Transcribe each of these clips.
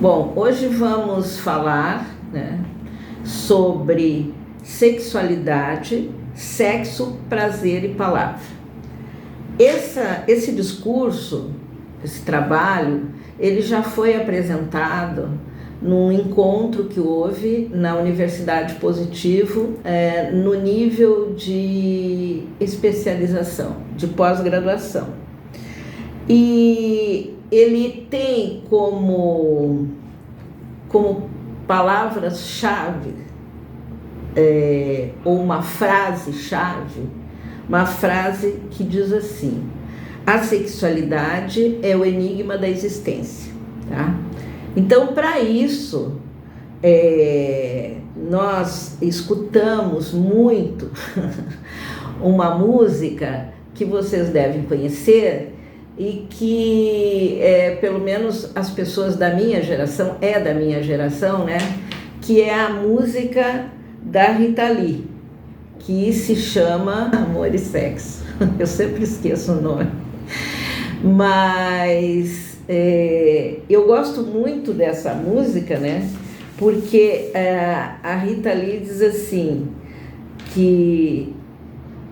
Bom, hoje vamos falar, né, sobre sexualidade, sexo, prazer e palavra. Esse discurso, esse trabalho, ele já foi apresentado num encontro que houve na Universidade Positivo, no nível de especialização, de pós-graduação. E ele tem como palavras-chave, ou uma frase-chave, uma frase que diz assim: a sexualidade é o enigma da existência. Tá? Então, para isso, nós escutamos muito uma música que vocês devem conhecer e que, pelo menos as pessoas da minha geração, né? Que é a música da Rita Lee, que se chama Amor e Sexo. Eu sempre esqueço o nome. Mas eu gosto muito dessa música, né? Porque a Rita Lee diz assim, que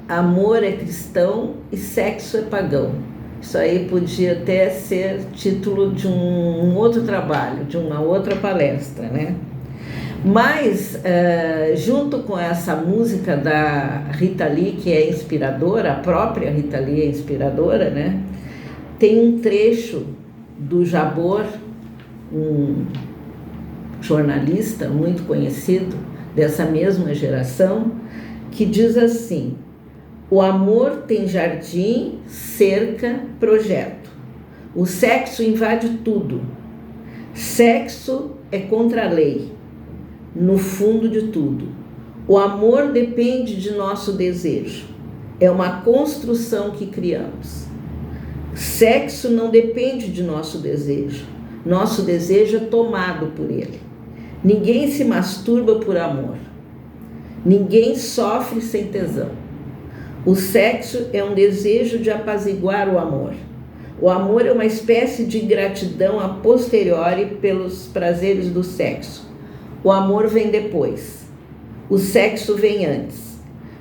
amor é cristão e sexo é pagão. Isso aí podia até ser título de um outro trabalho, de uma outra palestra, né? Mas, junto com essa música da Rita Lee, que é inspiradora, a própria Rita Lee é inspiradora, né? Tem um trecho do Jabor, um jornalista muito conhecido dessa mesma geração, que diz assim: o amor tem jardim, cerca, projeto. O sexo invade tudo. Sexo é contra a lei, no fundo de tudo. O amor depende de nosso desejo. É uma construção que criamos. Sexo não depende de nosso desejo. Nosso desejo é tomado por ele. Ninguém se masturba por amor. Ninguém sofre sem tesão. O sexo é um desejo de apaziguar o amor. O amor é uma espécie de gratidão a posteriori pelos prazeres do sexo. O amor vem depois. O sexo vem antes.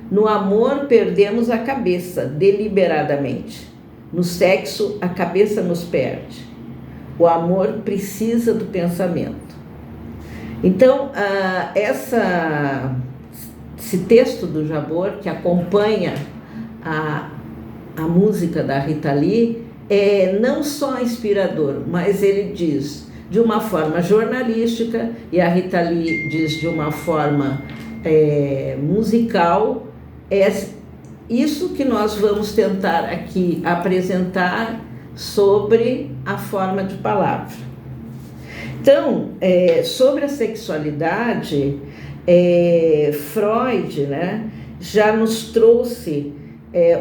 No amor perdemos a cabeça deliberadamente. No sexo a cabeça nos perde. O amor precisa do pensamento. Então, esse texto do Jabor, que acompanha a música da Rita Lee, é não só inspirador, mas ele diz de uma forma jornalística, e a Rita Lee diz de uma forma musical. É isso que nós vamos tentar aqui apresentar sobre a forma de palavra. Então, sobre a sexualidade, Freud, né, já nos trouxe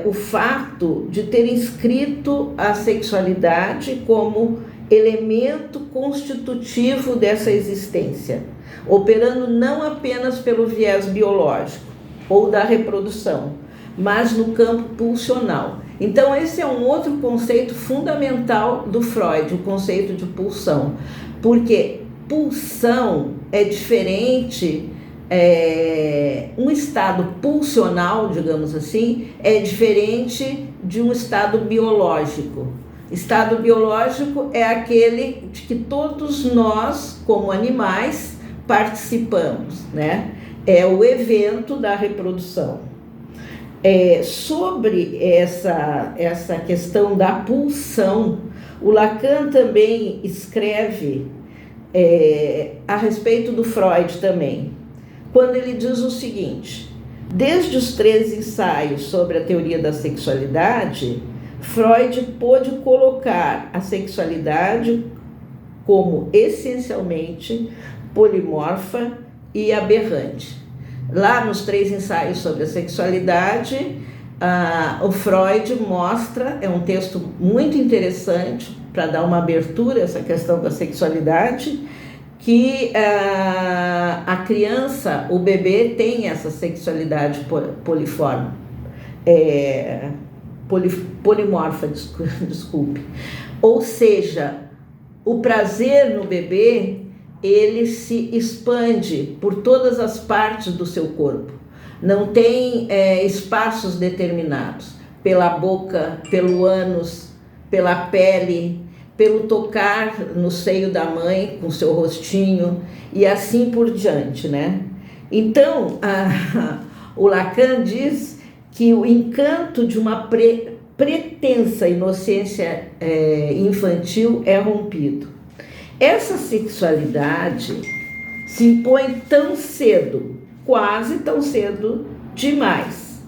o fato de ter inscrito a sexualidade como elemento constitutivo dessa existência, operando não apenas pelo viés biológico ou da reprodução, mas no campo pulsional. Então, esse é um outro conceito fundamental do Freud, o conceito de pulsão, porque pulsão é diferente. Um estado pulsional, digamos assim, é diferente de um estado biológico. Estado biológico é aquele de que todos nós, como animais, participamos, né? É o evento da reprodução. Sobre essa questão da pulsão, o Lacan também escreve a respeito do Freud também, quando ele diz o seguinte: desde os 13 ensaios sobre a teoria da sexualidade, Freud pôde colocar a sexualidade como essencialmente polimorfa e aberrante. Lá nos 3 ensaios sobre a sexualidade, o Freud mostra, é um texto muito interessante para dar uma abertura a essa questão da sexualidade, que a criança, o bebê, tem essa sexualidade polimorfa, desculpe. Ou seja, o prazer no bebê, ele se expande por todas as partes do seu corpo. Não tem espaços determinados, pela boca, pelo ânus, pela pele, pelo tocar no seio da mãe com seu rostinho e assim por diante, né? Então, o Lacan diz que o encanto de uma pretensa inocência infantil é rompido. Essa sexualidade se impõe tão cedo, quase tão cedo demais,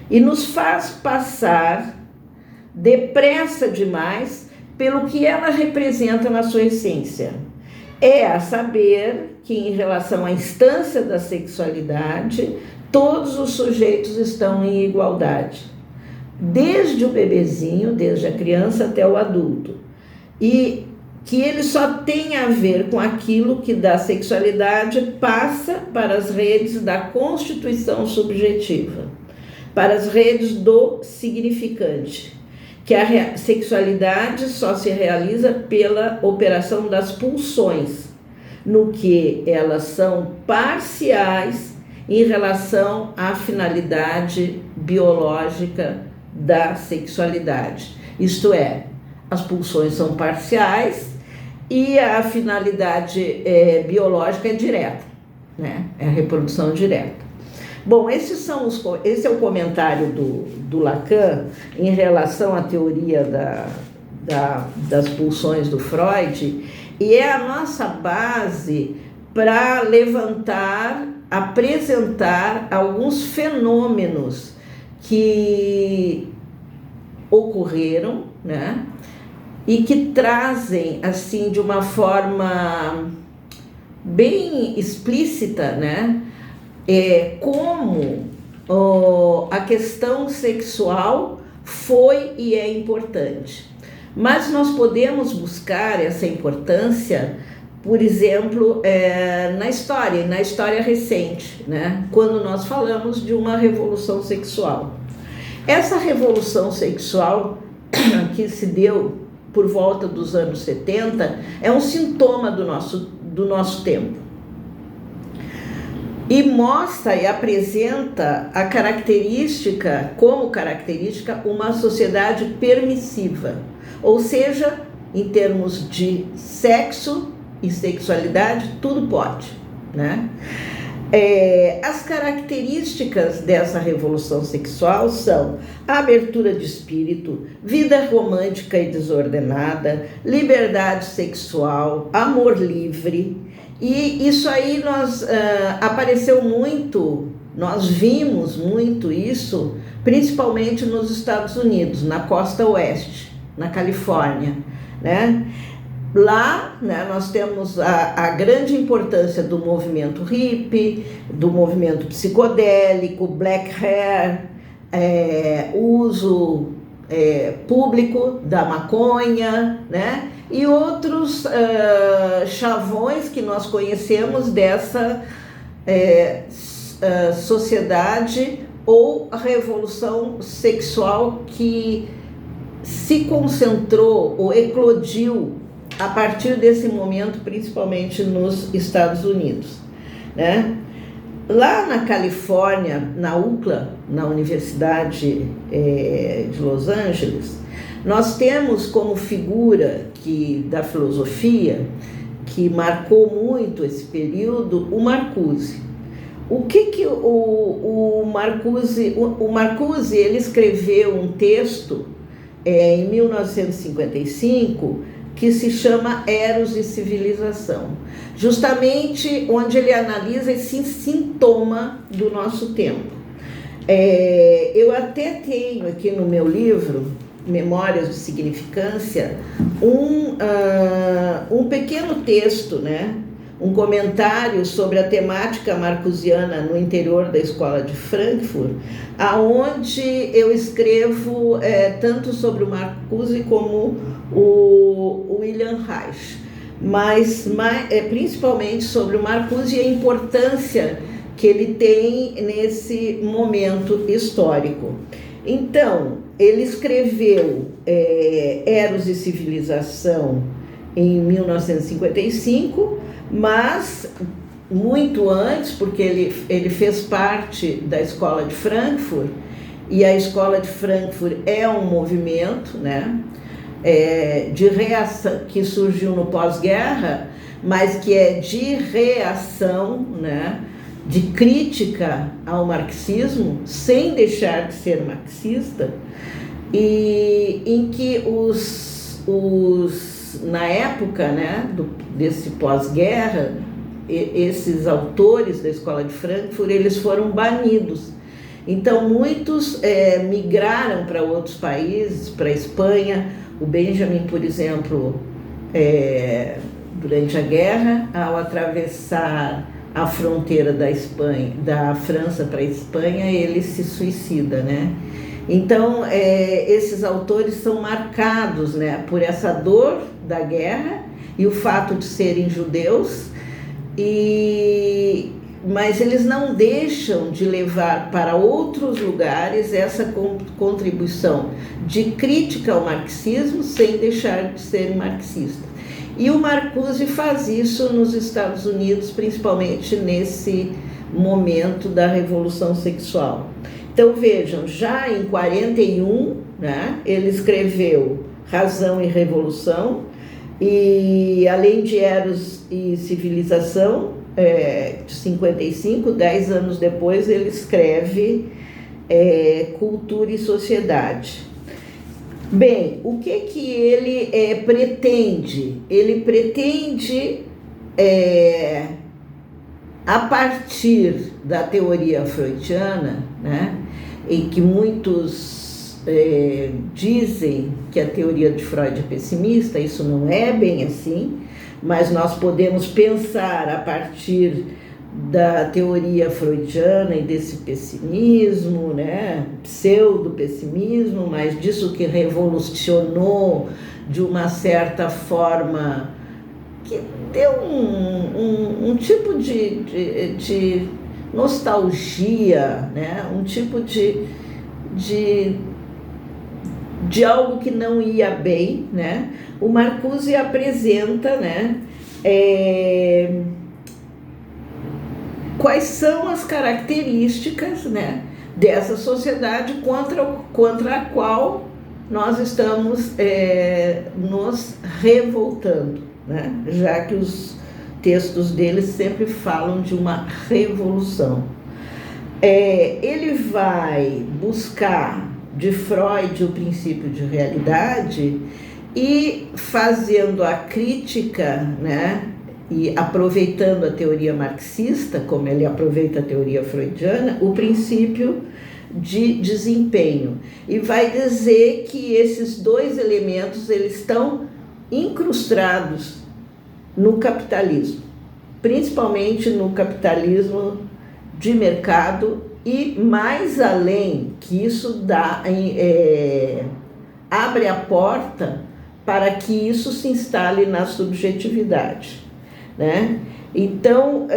e nos faz passar depressa demais pelo que ela representa na sua essência. É a saber que, em relação à instância da sexualidade, todos os sujeitos estão em igualdade, desde o bebezinho, desde a criança até o adulto, e que ele só tem a ver com aquilo que da sexualidade passa para as redes da constituição subjetiva, para as redes do significante, que a sexualidade só se realiza pela operação das pulsões, no que elas são parciais em relação à finalidade biológica da sexualidade. Isto é, as pulsões são parciais e a finalidade biológica é direta, né? É a reprodução direta. Bom, esse é o comentário do Lacan em relação à teoria das pulsões do Freud, e é a nossa base para apresentar alguns fenômenos que ocorreram, né? E que trazem, assim, de uma forma bem explícita, né? Como a questão sexual foi e é importante. Mas nós podemos buscar essa importância, por exemplo, na história recente, né? Quando nós falamos de uma revolução sexual. Essa revolução sexual que se deu por volta dos anos 70 é um sintoma do nosso tempo. E mostra e apresenta como característica uma sociedade permissiva, ou seja, em termos de sexo e sexualidade, tudo pode, né? As características dessa revolução sexual são a abertura de espírito, vida romântica e desordenada, liberdade sexual, amor livre. E isso aí apareceu muito, nós vimos muito isso, principalmente nos Estados Unidos, na costa oeste, na Califórnia, né? Lá, né, nós temos a grande importância do movimento hippie, do movimento psicodélico, black hair, uso público da maconha, né? E outros chavões que nós conhecemos dessa sociedade ou revolução sexual que se concentrou ou eclodiu a partir desse momento, principalmente nos Estados Unidos, né? Lá na Califórnia, na UCLA, na Universidade de Los Angeles, nós temos como figura da filosofia que marcou muito esse período o Marcuse. O que o Marcuse... O Marcuse, ele escreveu um texto em 1955 que se chama Eros e Civilização, justamente onde ele analisa esse sintoma do nosso tempo. Eu até tenho aqui no meu livro, Memórias de Significância, um pequeno texto, né? Um comentário sobre a temática marcusiana no interior da Escola de Frankfurt, aonde eu escrevo tanto sobre o Marcuse como o William Reich, mas principalmente sobre o Marcuse e a importância que ele tem nesse momento histórico. Então, ele escreveu Eros e Civilização em 1955, mas muito antes, porque ele fez parte da Escola de Frankfurt, e a Escola de Frankfurt é um movimento, né, de reação, que surgiu no pós-guerra, mas que é de reação, né, de crítica ao marxismo, sem deixar de ser marxista, e em que na época, né, desse pós-guerra, esses autores da Escola de Frankfurt, eles foram banidos. Então, muitos migraram para outros países, para a Espanha. O Benjamin, por exemplo, durante a guerra, ao atravessar a fronteira da França para a Espanha, ele se suicida, né? Então, esses autores são marcados, né, por essa dor da guerra e o fato de serem judeus, mas eles não deixam de levar para outros lugares essa contribuição de crítica ao marxismo sem deixar de serem marxistas. E o Marcuse faz isso nos Estados Unidos, principalmente nesse momento da Revolução Sexual. Então vejam, já em 41, né, ele escreveu Razão e Revolução, e além de Eros e Civilização, de 55, 10 anos depois, ele escreve Cultura e Sociedade. Bem, o que ele pretende? Ele pretende, a partir da teoria freudiana, né, em que muitos dizem que a teoria de Freud é pessimista, isso não é bem assim, mas nós podemos pensar a partir da teoria freudiana e desse pessimismo, né, pseudo-pessimismo, mas disso que revolucionou de uma certa forma, que deu um tipo de nostalgia, né, um tipo de algo que não ia bem, né? O Marcuse apresenta, né, quais são as características, né, dessa sociedade contra a qual nós estamos nos revoltando, né? Já que os textos deles sempre falam de uma revolução. Ele vai buscar de Freud o princípio de realidade e fazendo a crítica, né, e aproveitando a teoria marxista, como ele aproveita a teoria freudiana, o princípio de desempenho. E vai dizer que esses dois elementos eles estão incrustados no capitalismo, principalmente no capitalismo de mercado, e mais além que isso abre a porta para que isso se instale na subjetividade, né? Então,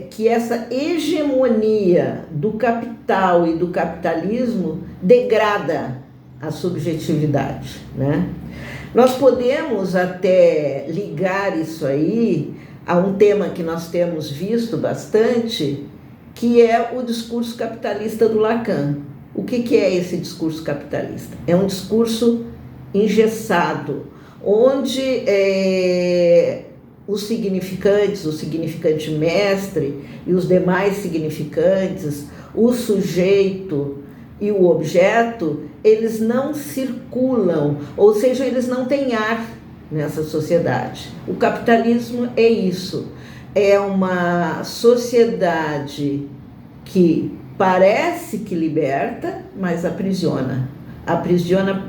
que essa hegemonia do capital e do capitalismo degrada a subjetividade, né? Nós podemos até ligar isso aí a um tema que nós temos visto bastante, que é o discurso capitalista do Lacan. O que é esse discurso capitalista? É um discurso engessado, onde os significantes, o significante mestre e os demais significantes, o sujeito e o objeto, eles não circulam, ou seja, eles não têm ar nessa sociedade. O capitalismo é isso, é uma sociedade que parece que liberta, mas aprisiona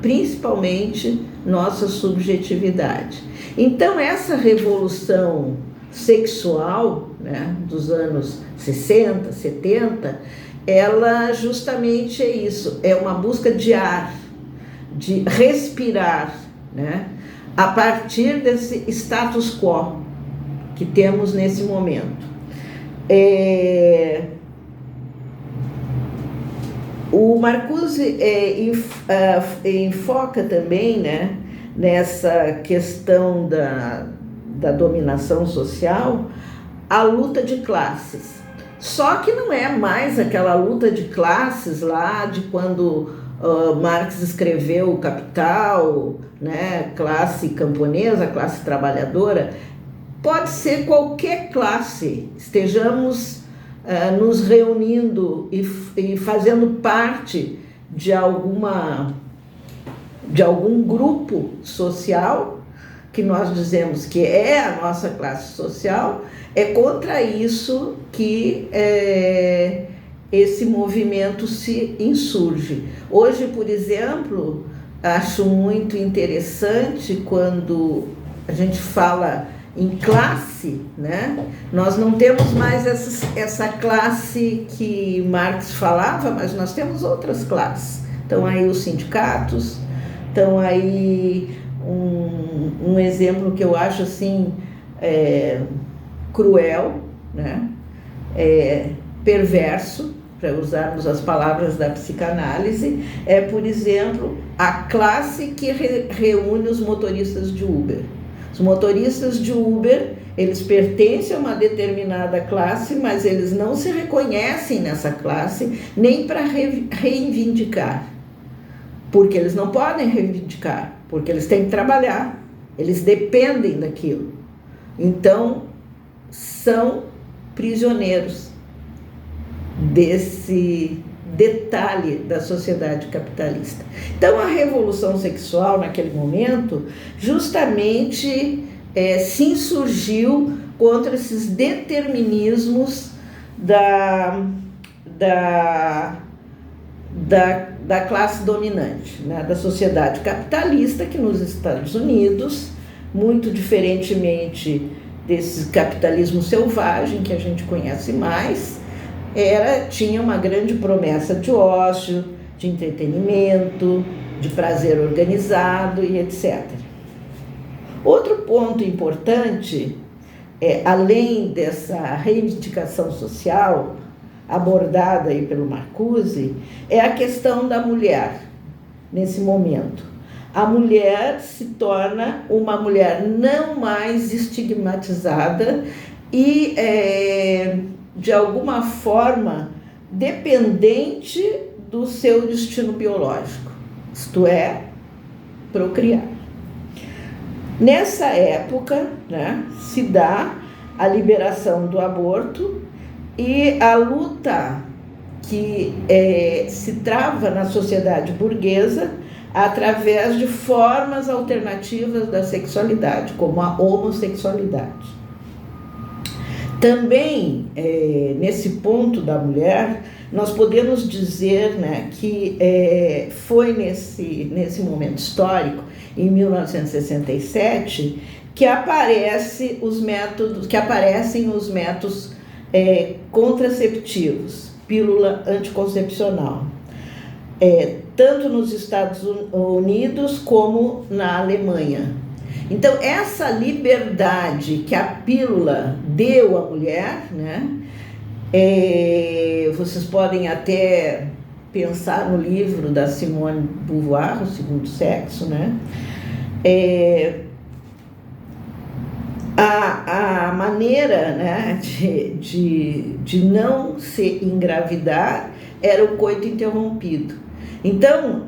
principalmente nossa subjetividade. Então, essa revolução sexual, né, dos anos 60, 70, ela justamente é isso, é uma busca de ar, de respirar, né, a partir desse status quo que temos nesse momento. O Marcuse enfoca também, né, nessa questão da dominação social, a luta de classes. Só que não é mais aquela luta de classes lá de quando Marx escreveu o Capital, né? Classe camponesa, classe trabalhadora. Pode ser qualquer classe, estejamos nos reunindo e fazendo parte de algum grupo social, que nós dizemos que é a nossa classe social. É contra isso que esse movimento se insurge. Hoje, por exemplo, acho muito interessante quando a gente fala em classe, né? Nós não temos mais essa classe que Marx falava, mas nós temos outras classes. Estão aí os sindicatos, estão aí um exemplo que eu acho assim cruel, né? Perverso, para usarmos as palavras da psicanálise, por exemplo, a classe que reúne os motoristas de Uber. Os motoristas de Uber, eles pertencem a uma determinada classe, mas eles não se reconhecem nessa classe nem para reivindicar, porque eles não podem reivindicar, porque eles têm que trabalhar, eles dependem daquilo. Então, são prisioneiros desse detalhe da sociedade capitalista. Então, a revolução sexual, naquele momento, justamente se insurgiu contra esses determinismos da classe dominante, né? Da sociedade capitalista, que nos Estados Unidos, muito diferentemente desse capitalismo selvagem que a gente conhece mais, tinha uma grande promessa de ócio, de entretenimento, de prazer organizado e etc. Outro ponto importante, além dessa reivindicação social abordada aí pelo Marcuse, é a questão da mulher nesse momento. A mulher se torna uma mulher não mais estigmatizada e de alguma forma dependente do seu destino biológico, isto é, procriar. Nessa época, né, se dá a liberação do aborto e a luta que se trava na sociedade burguesa através de formas alternativas da sexualidade, como a homossexualidade. Também, nesse ponto da mulher, nós podemos dizer, né, que foi nesse momento histórico, em 1967, que aparecem os métodos contraceptivos, pílula anticoncepcional, tanto nos Estados Unidos como na Alemanha. Então, essa liberdade que a pílula deu à mulher, né, vocês podem até pensar no livro da Simone de Beauvoir, O Segundo Sexo, né? A maneira, né, de não se engravidar era o coito interrompido. Então,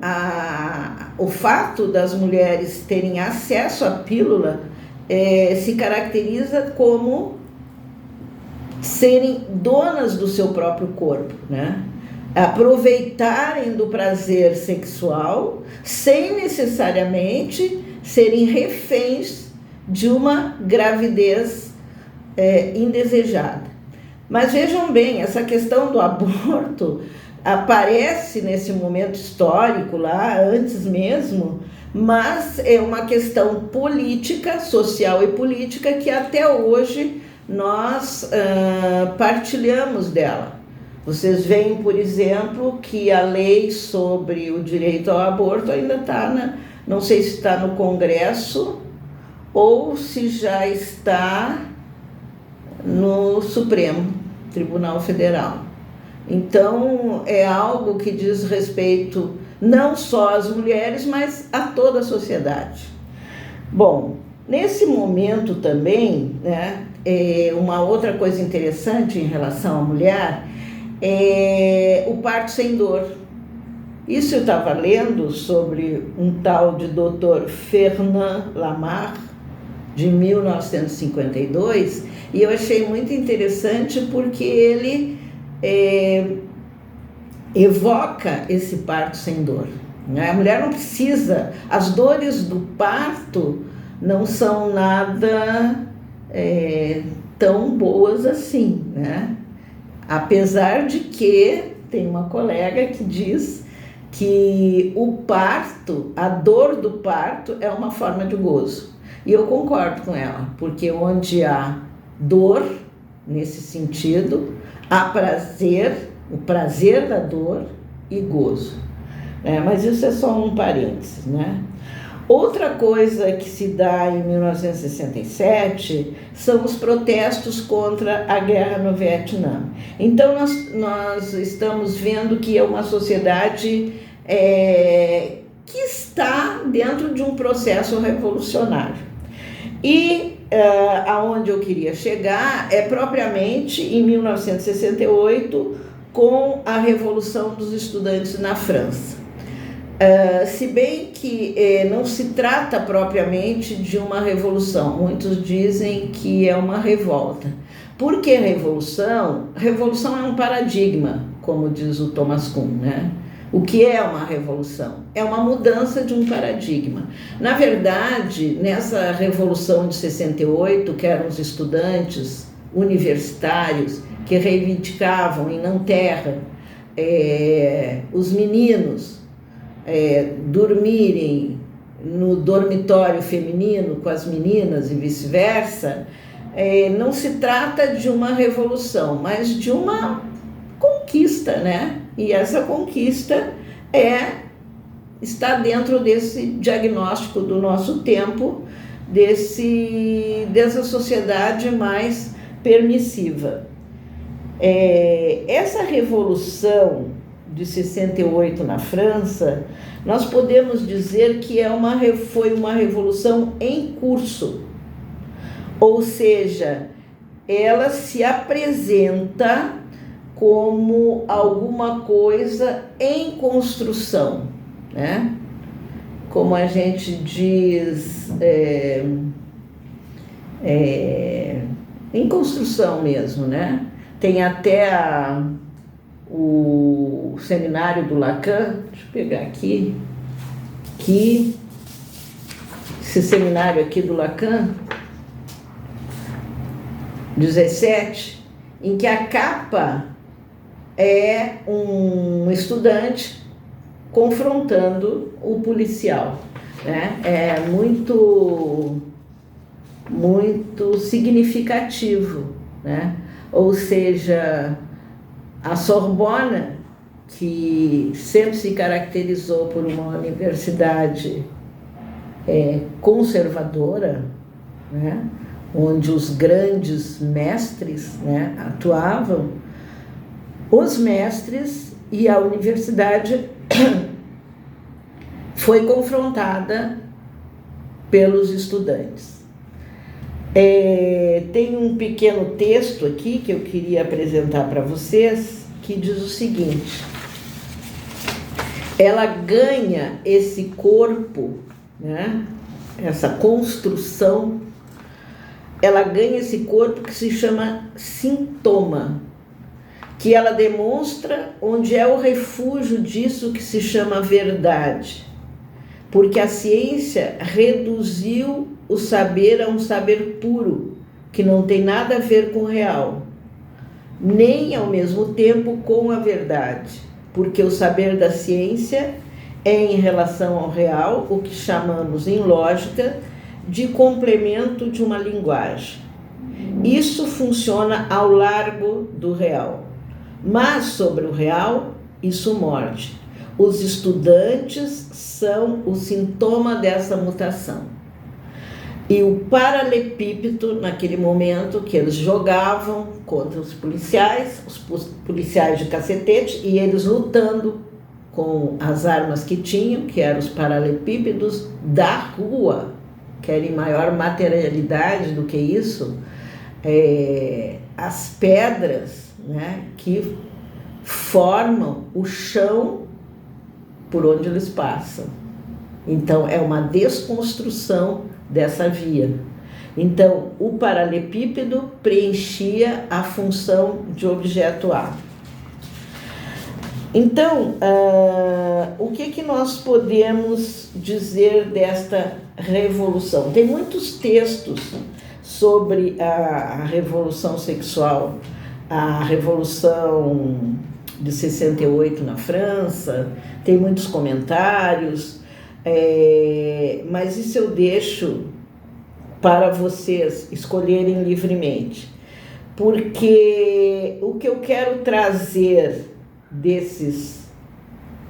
o fato das mulheres terem acesso à pílula se caracteriza como serem donas do seu próprio corpo, né? Aproveitarem do prazer sexual sem necessariamente serem reféns de uma gravidez indesejada. Mas vejam bem, essa questão do aborto aparece nesse momento histórico lá, antes mesmo, mas é uma questão política, social e política que até hoje nós partilhamos dela. Vocês veem, por exemplo, que a lei sobre o direito ao aborto ainda está, não sei se está no Congresso ou se já está no Supremo Tribunal Federal. Então, é algo que diz respeito não só às mulheres, mas a toda a sociedade. Bom, nesse momento também, né, uma outra coisa interessante em relação à mulher é o parto sem dor. Isso eu estava lendo sobre um tal de Dr. Fernand Lamarck, de 1952, e eu achei muito interessante porque ele evoca esse parto sem dor. Né? A mulher não precisa, as dores do parto não são nada tão boas assim, né? Apesar de que tem uma colega que diz que o parto, a dor do parto é uma forma de gozo. E eu concordo com ela, porque onde há dor, nesse sentido, há prazer, o prazer da dor e gozo. Mas isso é só um parênteses, né? Outra coisa que se dá em 1967 são os protestos contra a guerra no Vietnã. Então, nós estamos vendo que é uma sociedade que está dentro de um processo revolucionário. E aonde eu queria chegar é propriamente em 1968, com a Revolução dos Estudantes na França. Se bem que não se trata propriamente de uma revolução, muitos dizem que é uma revolta. Por que revolução? Revolução é um paradigma, como diz o Thomas Kuhn, né? O que é uma revolução? É uma mudança de um paradigma. Na verdade, nessa Revolução de 68, que eram os estudantes universitários que reivindicavam em Nanterre os meninos dormirem no dormitório feminino com as meninas e vice-versa, não se trata de uma revolução, mas de uma conquista, né? E essa conquista está dentro desse diagnóstico do nosso tempo, dessa sociedade mais permissiva. Essa revolução de 68 na França, nós podemos dizer que foi uma revolução em curso, ou seja, ela se apresenta como alguma coisa em construção, né? Como a gente diz, em construção mesmo, né? Tem até o seminário do Lacan, deixa eu pegar aqui, que esse seminário aqui do Lacan, 17, em que a capa é um estudante confrontando o policial, né? É muito significativo, né? Ou seja, a Sorbonne, que sempre se caracterizou por uma universidade conservadora, né? Onde os grandes mestres, né, atuavam, os mestres e a universidade foi confrontada pelos estudantes. Tem um pequeno texto aqui que eu queria apresentar para vocês, que diz o seguinte: ela ganha esse corpo, né, essa construção, ela ganha esse corpo que se chama sintoma, que ela demonstra onde é o refúgio disso que se chama verdade, porque a ciência reduziu o saber a um saber puro, que não tem nada a ver com o real, nem ao mesmo tempo com a verdade, porque o saber da ciência é em relação ao real o que chamamos em lógica de complemento de uma linguagem. Isso funciona ao largo do real, mas sobre o real isso morde. Os estudantes são o sintoma dessa mutação. E o paralelepípedo, naquele momento que eles jogavam contra os policiais de cacetete, e eles lutando com as armas que tinham, que eram os paralelepípedos da rua, querem maior materialidade do que isso, as pedras, né, que formam o chão por onde eles passam. Então, é uma desconstrução dessa via. Então, o paralelepípedo preenchia a função de objeto A. Então, o que nós podemos dizer desta revolução? Tem muitos textos sobre a revolução sexual, a revolução de 68 na França, tem muitos comentários, mas isso eu deixo para vocês escolherem livremente, porque o que eu quero trazer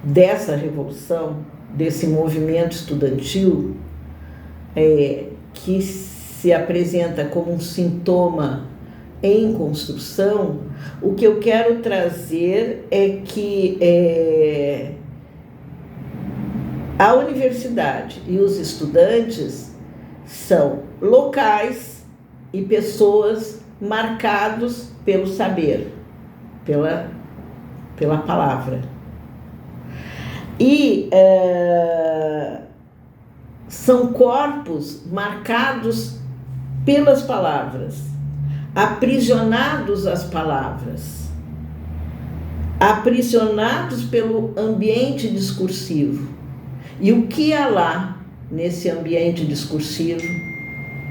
dessa revolução, desse movimento estudantil, que se apresenta como um sintoma em construção, o que eu quero trazer é que a universidade e os estudantes são locais e pessoas marcados pelo saber, pela palavra. E são corpos marcados pelas palavras, aprisionados às palavras, aprisionados pelo ambiente discursivo. E o que há lá nesse ambiente discursivo,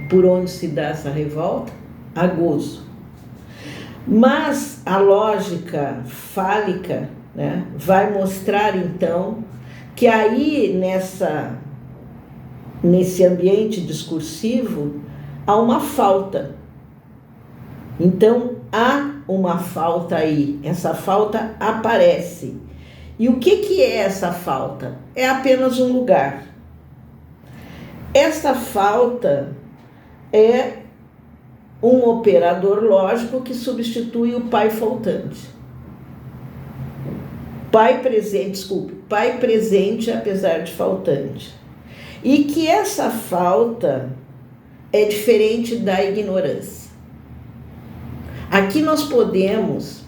por onde se dá essa revolta? Há gozo. Mas a lógica fálica, né, vai mostrar então que aí nesse ambiente discursivo há uma falta. Então há uma falta aí, essa falta aparece. E o que é essa falta? É apenas um lugar. Essa falta é um operador lógico que substitui o pai faltante. Pai presente apesar de faltante. E que essa falta é diferente da ignorância. Aqui nós podemos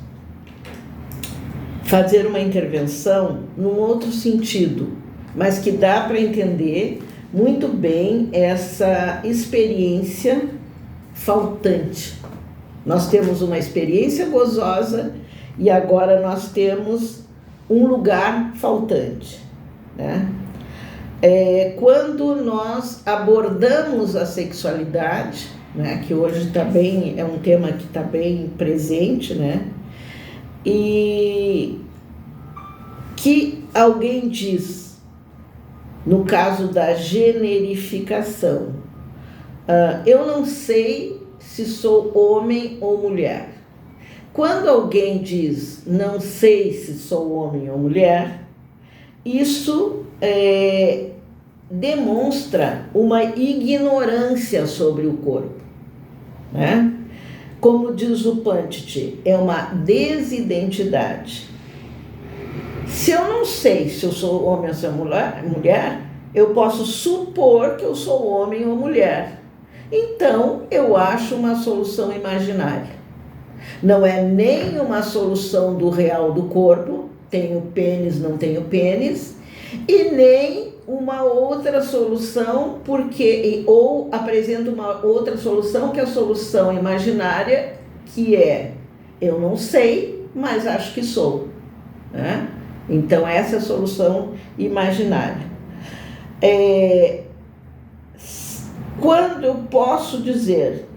fazer uma intervenção num outro sentido, mas que dá para entender muito bem essa experiência faltante. Nós temos uma experiência gozosa e agora nós temos um lugar faltante, né? Quando nós abordamos a sexualidade, né, que hoje também é um tema que está bem presente, né? E que alguém diz, no caso da generificação, eu não sei se sou homem ou mulher. Quando alguém diz não sei se sou homem ou mulher, isso demonstra uma ignorância sobre o corpo, né? Como diz o Pantit, é uma desidentidade. Se eu não sei se eu sou homem ou se eu sou mulher, eu posso supor que eu sou homem ou mulher. Então, eu acho uma solução imaginária. Não é nem uma solução do real do corpo, tenho pênis, não tenho pênis, e nem uma outra solução, ou apresenta uma outra solução que é a solução imaginária, que é eu não sei, mas acho que sou, né? Então essa é a solução imaginária. Quando eu posso dizer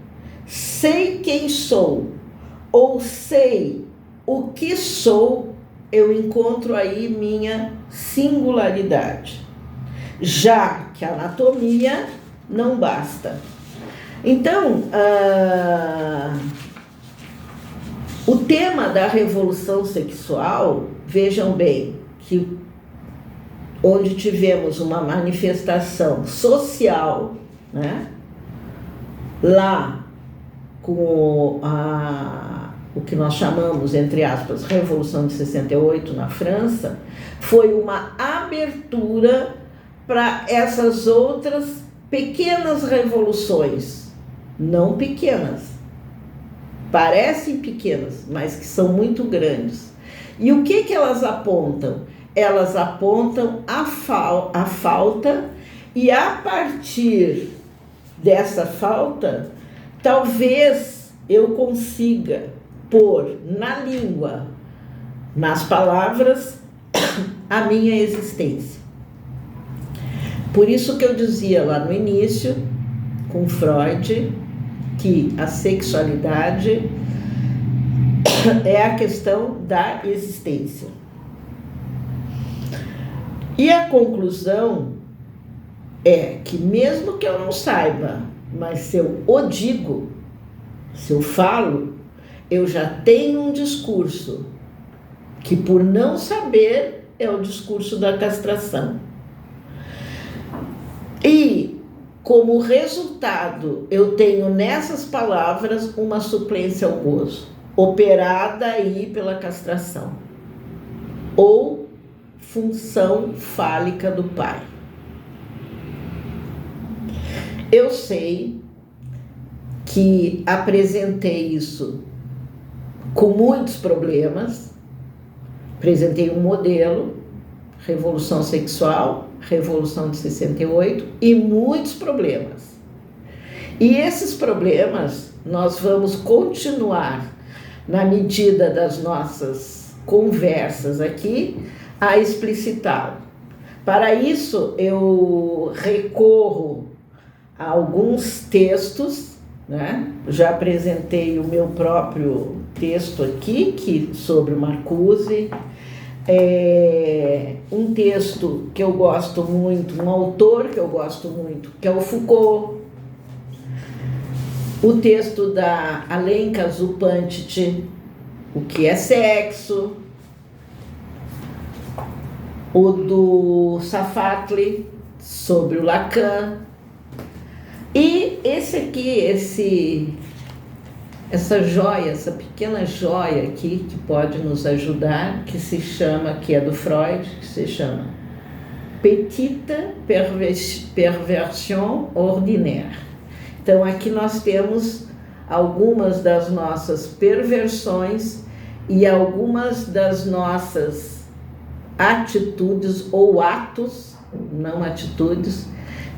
sei quem sou ou sei o que sou, eu encontro aí minha singularidade, já que a anatomia não basta. Então, o tema da revolução sexual, vejam bem, que onde tivemos uma manifestação social, né, lá com o que nós chamamos, entre aspas, Revolução de 68 na França, foi uma abertura para essas outras pequenas revoluções, não pequenas, parecem pequenas, mas que são muito grandes. E o que elas apontam? Elas apontam a falta, e a partir dessa falta, talvez eu consiga pôr na língua, nas palavras, a minha existência. Por isso que eu dizia lá no início, com Freud, que a sexualidade é a questão da existência. E a conclusão é que mesmo que eu não saiba, mas se eu o digo, se eu falo, eu já tenho um discurso que, por não saber, é o discurso da castração. E, como resultado, eu tenho nessas palavras uma suplência ao gozo, operada aí pela castração, ou função fálica do pai. Eu sei que apresentei isso com muitos problemas, apresentei um modelo, Revolução Sexual, Revolução de 68, e muitos problemas. E esses problemas nós vamos continuar, na medida das nossas conversas aqui, a explicitá-lo. Para isso, eu recorro a alguns textos, né? Já apresentei o meu próprio texto aqui, sobre o Marcuse, um texto que eu gosto muito, um autor que eu gosto muito, que é o Foucault, o texto da Alenka Zupantich, O que é Sexo, o do Safatli, sobre o Lacan, e esse aqui, essa joia, essa pequena joia aqui, que pode nos ajudar, que é do Freud, que se chama Petite Perversion Ordinaire. Então, aqui nós temos algumas das nossas perversões e algumas das nossas atitudes ou atos, não atitudes,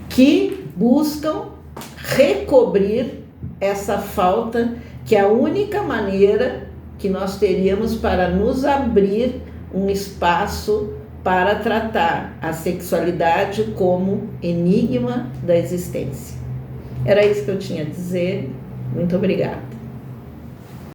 que buscam recobrir essa falta, que é a única maneira que nós teríamos para nos abrir um espaço para tratar a sexualidade como enigma da existência. Era isso que eu tinha a dizer. Muito obrigada.